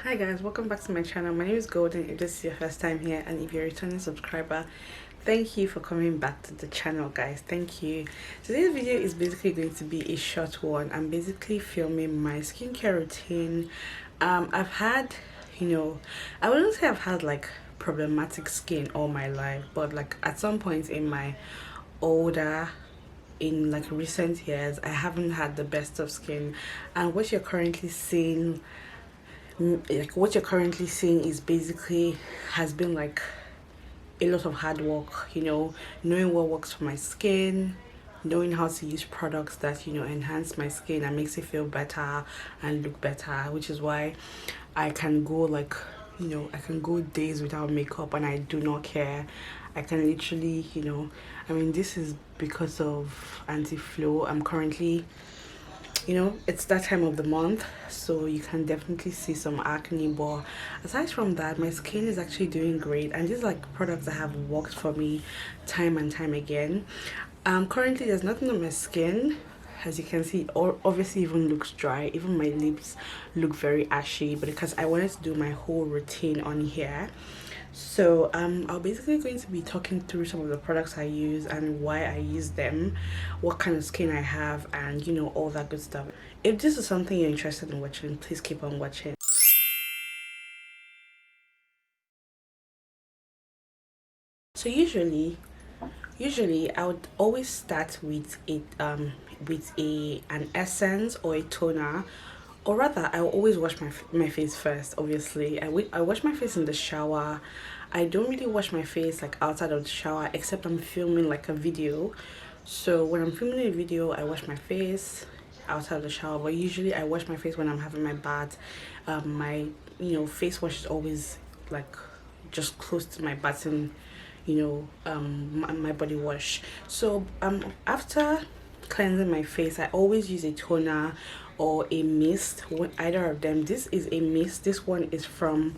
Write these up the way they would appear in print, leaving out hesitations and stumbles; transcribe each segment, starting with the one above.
Hi guys, welcome back to my channel. My name is Golden if this is your first time here, and if you're a returning subscriber, thank you for coming back to the channel guys. Thank you. Today's video is basically going to be a short one. I'm basically filming my skincare routine. I've had, I wouldn't say I've had like problematic skin all my life, but like at some point in my older in like recent years I haven't had the best of skin, and what you're currently seeing is basically has been like a lot of hard work, knowing what works for my skin, knowing how to use products that enhance my skin and makes it feel better and look better, which is why I can go like I can go days without makeup and I do not care. I can literally this is because of anti-flow. I'm currently it's that time of the month, so you can definitely see some acne, but aside from that my skin is actually doing great, and these are like products that have worked for me time and time again. Currently there's nothing on my skin, as you can see, or obviously even looks dry. Even my lips look very ashy, but because I wanted to do my whole routine on here, so I'm basically going to be talking through some of the products I use and why I use them, what kind of skin I have, and all that good stuff. If this is something you're interested in watching, please keep on watching. So usually I would always start with an essence or a toner, or rather I will always wash my face first. Obviously I wash my face in the shower. I don't really wash my face like outside of the shower, except I'm filming like a video. So when I'm filming a video I wash my face outside of the shower, but usually I wash my face when I'm having my bath. My face wash is always like just close to my button, my body wash. So after cleansing my face I always use a toner or a mist, either of them. This is a mist. This one is from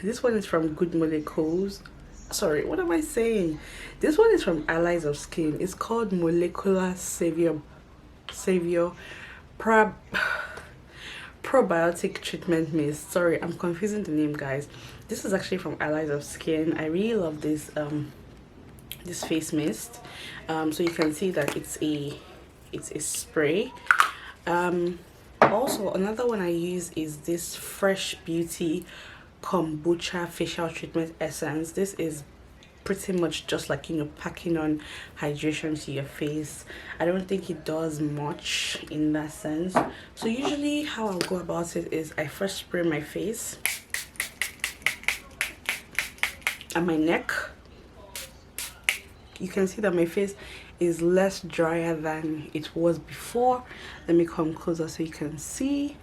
this one is from Good Molecules. What am I saying? This one is from Allies of Skin. It's called Molecular Savior Probiotic Treatment Mist. Sorry, I'm confusing the name guys. This is actually from Allies of Skin. I really love this this face mist. So you can see that it's a spray. Also another one I use is this Fresh Beauty Kombucha Facial Treatment Essence. This is pretty much just like packing on hydration to your face. I don't think it does much in that sense. So usually how I'll go about it is I first spray my face and my neck. You can see that my face is less drier than it was before. Let me come closer so you can see.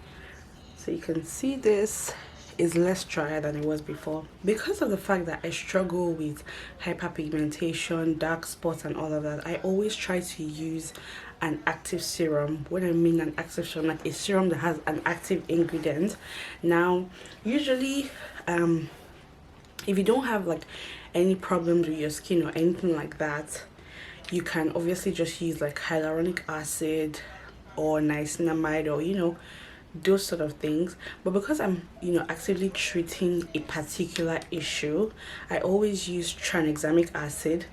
This is less drier than it was before, because of the fact that I struggle with hyperpigmentation, dark spots and all of that. I always try to use an active serum. When I mean an active serum, like a serum that has an active ingredient. Now usually if you don't have like any problems with your skin or anything like that, you can obviously just use like hyaluronic acid or niacinamide, or those sort of things. But because I'm actively treating a particular issue, I always use tranexamic acid,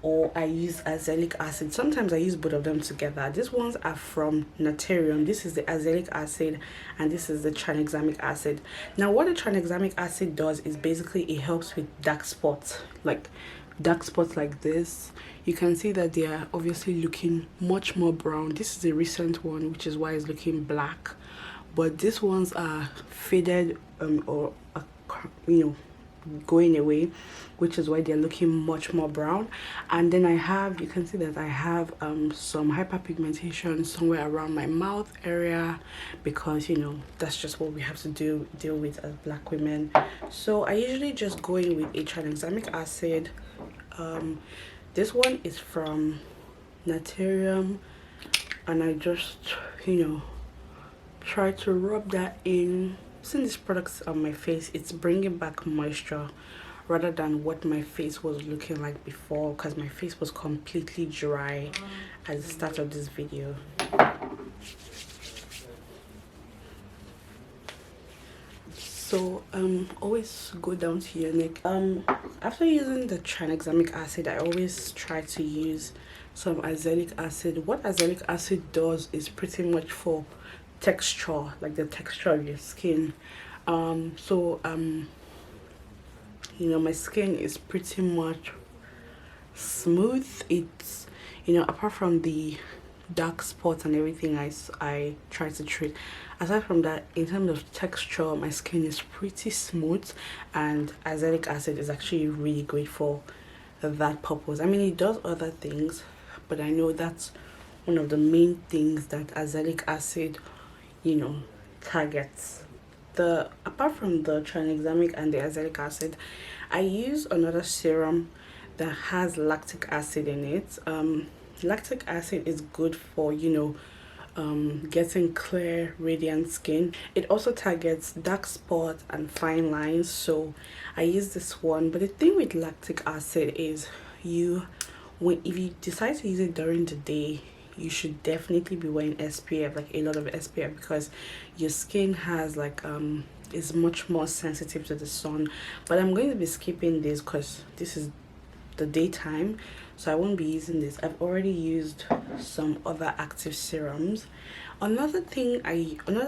or I use azelaic acid. Sometimes I use both of them together. These ones are from Naturium. This is the azelaic acid and this is the tranexamic acid. Now what the tranexamic acid does is basically it helps with dark spots like this. You can see that they are obviously looking much more brown. This is a recent one, which is why it's looking black, but these ones are faded or going away, which is why they're looking much more brown. And then you can see that I have some hyperpigmentation somewhere around my mouth area, because that's just what we have to deal with as black women. So I usually just go in with a tranexamic acid. This one is from Naturium, and I just try to rub that in. Since this product's on my face, it's bringing back moisture rather than what my face was looking like before, because my face was completely dry at the start of this video. So always go down to your neck. After using the tranexamic acid, I always try to use some azelaic acid. What azelaic acid does is pretty much for texture, like the texture of your skin. You know, my skin is pretty much smooth. It's, you know, apart from the dark spots and everything I try to treat, aside from that, in terms of texture, my skin is pretty smooth, and azelaic acid is actually really great for that purpose. I mean, it does other things, but I know that's one of the main things that azelaic acid, you know, targets. The apart from the tranexamic and the azelaic acid, I use another serum that has lactic acid in it. Lactic acid is good for, you know, getting clear radiant skin. It also targets dark spots and fine lines, so I use this one. But the thing with lactic acid is if you decide to use it during the day, you should definitely be wearing SPF, like a lot of SPF, because your skin has like is much more sensitive to the sun. But I'm going to be skipping this because this is the daytime, so I won't be using this. I've already used some other active serums. Another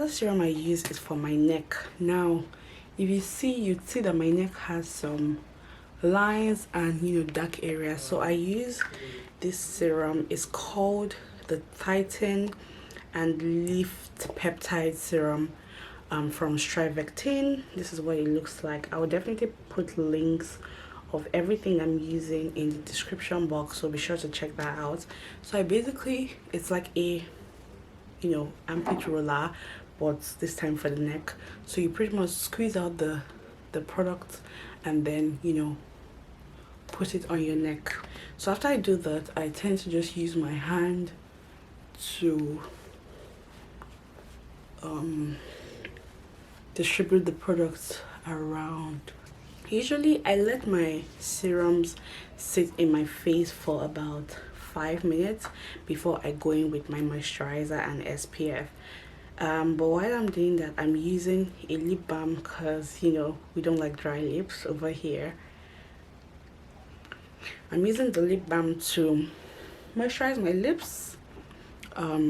serum I use is for my neck. Now if you'd see that my neck has some lines and, you know, dark areas, so I use this serum. It's called the Tighten and Lift Peptide Serum from Strivectin. This is what it looks like. I will definitely put links of everything I'm using in the description box, so be sure to check that out. So it's like a, you know, armpit roller, but this time for the neck. So you pretty much squeeze out the product and then, you know, put it on your neck. So after I do that, I tend to just use my hand to distribute the products around. Usually I let my serums sit in my face for about 5 minutes before I go in with my moisturizer and SPF. But while I'm doing that, I'm using a lip balm because, you know, we don't like dry lips over here. I'm using the lip balm to moisturize my lips. Let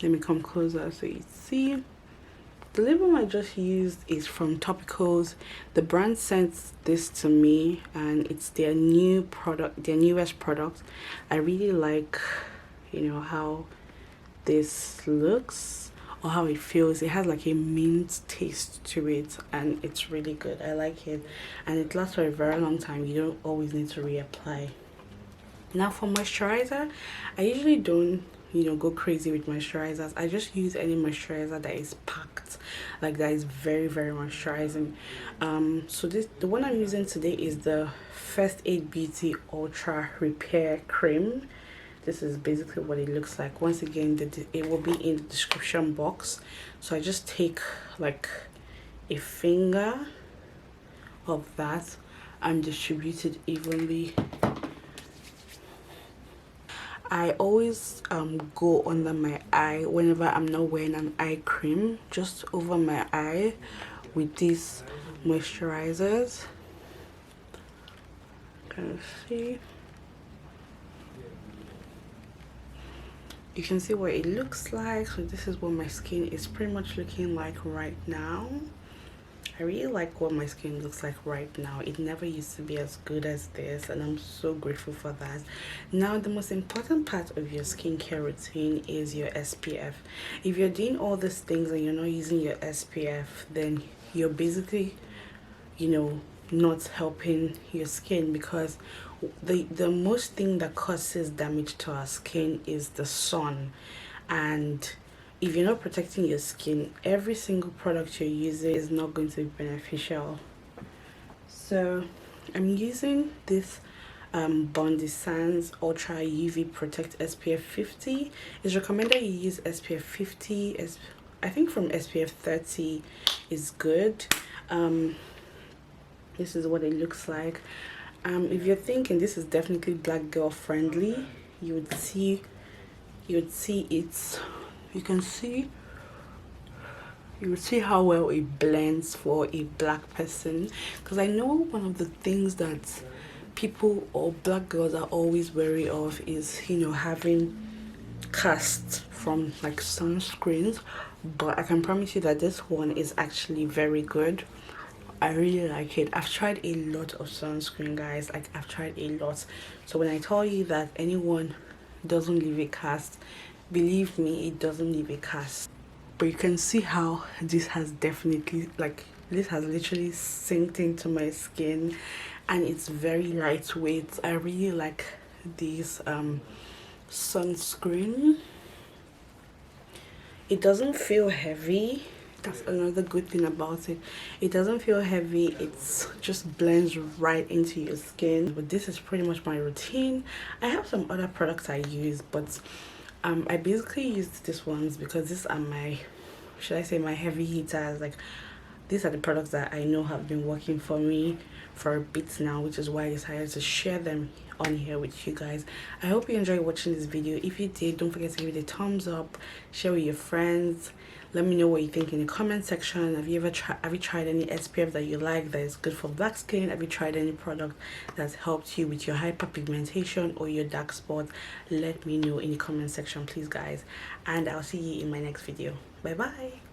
me come closer so you see. The lip balm I just used is from Topicals. The brand sent this to me, and it's their newest product. I really like, you know, how this looks or how it feels. It has like a mint taste to it, and it's really good. I like it, and it lasts for a very long time. You don't always need to reapply. Now for moisturizer, I usually don't, you know, go crazy with moisturizers. I just use any moisturizer that is packed, like that is very, very moisturizing. So the one I'm using today is the First Aid Beauty Ultra Repair Cream. This is basically what it looks like. Once again, it will be in the description box. So I just take like a finger of that and distribute it evenly. I always go under my eye whenever I'm not wearing an eye cream, just over my eye with these moisturizers. Can you see? You can see what it looks like. So this is what my skin is pretty much looking like right now. I really like what my skin looks like right now. It never used to be as good as this, and I'm so grateful for that. Now the most important part of your skincare routine is your SPF. If you're doing all these things and you're not using your SPF, then you're basically, you know, not helping your skin, because the most thing that causes damage to our skin is the sun. And if you're not protecting your skin, every single product you're using is not going to be beneficial. So I'm using this Bondi Sands Ultra UV Protect SPF 50. It's recommended you use SPF 50. I think from SPF 30 is good. This is what it looks like. If you're thinking this is definitely black girl friendly, you would see it's, you can see You will see how well it blends for a black person, because I know one of the things that people or black girls are always wary of is, you know, having cast from like sunscreens. But I can promise you that this one is actually very good. I really like it. I've tried a lot of sunscreen, guys. Like, I've tried a lot. So when I tell you that anyone doesn't leave a cast, believe me, it doesn't leave a cast. But you can see how this has definitely, like, this has literally sinked into my skin, and it's very lightweight. I really like this sunscreen. It doesn't feel heavy. That's another good thing about it. It doesn't feel heavy. It's just blends right into your skin. But this is pretty much my routine. I have some other products I use, but I basically used these ones because these are my, should I say, my heavy hitters. Like, these are the products that I know have been working for me for a bit now, which is why I decided to share them on here with you guys. I hope you enjoyed watching this video. If you did, don't forget to give it a thumbs up, share with your friends. Let me know what you think in the comment section. Have you tried any SPF that you like that is good for black skin? Have you tried any product that's helped you with your hyperpigmentation or your dark spots? Let me know in the comment section, please, guys, and I'll see you in my next video. Bye bye.